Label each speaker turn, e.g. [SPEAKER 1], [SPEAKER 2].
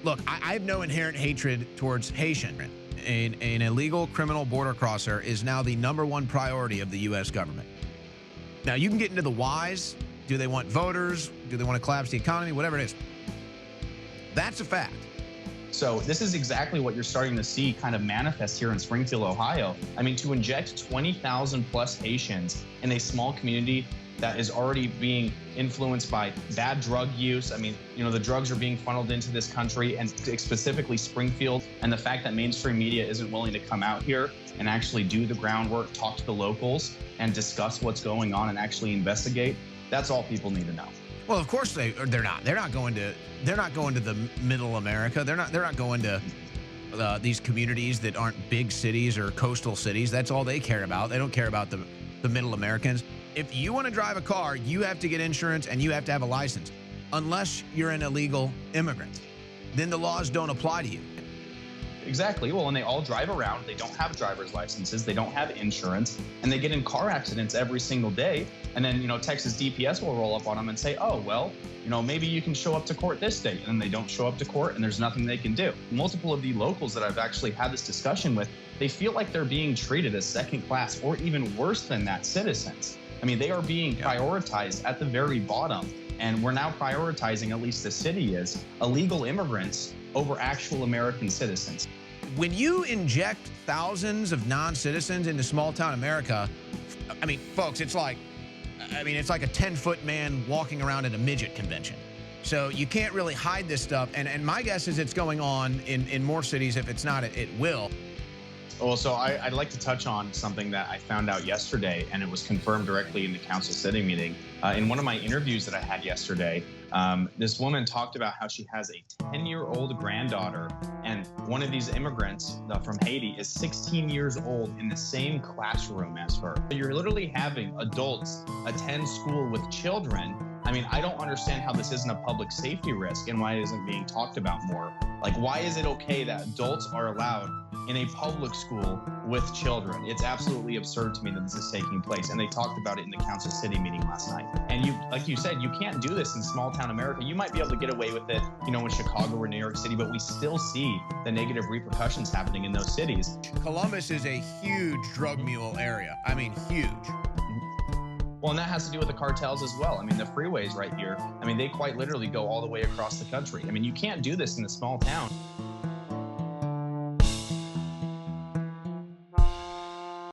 [SPEAKER 1] Look, I have no inherent hatred towards Haitian. An illegal criminal border crosser is now the #1 priority of the U.S. government. Now, you can get into the whys. Do they want voters? Do they want to collapse the economy? Whatever it is. That's a fact.
[SPEAKER 2] So this is exactly what you're starting to see kind of manifest here in Springfield, Ohio. I mean, to inject 20,000 plus Haitians in a small community that is already being influenced by bad drug use. I mean, you know, the drugs are being funneled into this country, and specifically Springfield, and the fact that mainstream media isn't willing to come out here and actually do the groundwork, talk to the locals, and discuss what's going on and actually investigate. That's all people need to know.
[SPEAKER 1] Well, of course they're not. They're not going to the middle America. They're not going to these communities that aren't big cities or coastal cities. That's all they care about. They don't care about the middle Americans. If you want to drive a car, you have to get insurance and you have to have a license. Unless you're an illegal immigrant, then the laws don't apply to you.
[SPEAKER 2] Exactly. Well, and they all drive around. They don't have driver's licenses. They don't have insurance, and they get in car accidents every single day. And then, you know, Texas DPS will roll up on them and say, oh, well, you know, maybe you can show up to court this day. And then they don't show up to court, and there's nothing they can do. Multiple of the locals that I've actually had this discussion with, they feel like they're being treated as second class, or even worse than that, citizens. I mean, they are being prioritized at the very bottom. And we're now prioritizing, at least the city is, illegal immigrants over actual American citizens.
[SPEAKER 1] When you inject thousands of non-citizens into small-town America, I mean, folks, it's like a 10-foot man walking around at a midget convention. So you can't really hide this stuff. And my guess is it's going on in more cities. If it's not, it will.
[SPEAKER 2] Well, so I'd like to touch on something that I found out yesterday, and it was confirmed directly in the council city meeting. In one of my interviews that I had yesterday, this woman talked about how she has a 10-year-old granddaughter, and one of these immigrants from Haiti is 16 years old in the same classroom as her. You're literally having adults attend school with children. I mean, I don't understand how this isn't a public safety risk and why it isn't being talked about more. Like, why is it okay that adults are allowed in a public school with children? It's absolutely absurd to me that this is taking place. And they talked about it in the council city meeting last night. And like you said, you can't do this in small town America. You might be able to get away with it, you know, in Chicago or New York City, but we still see the negative repercussions happening in those cities.
[SPEAKER 1] Columbus is a huge drug mule area. I mean, huge.
[SPEAKER 2] Well, and that has to do with the cartels as well. I mean, the freeways right here, I mean, they quite literally go all the way across the country. I mean, you can't do this in a small town.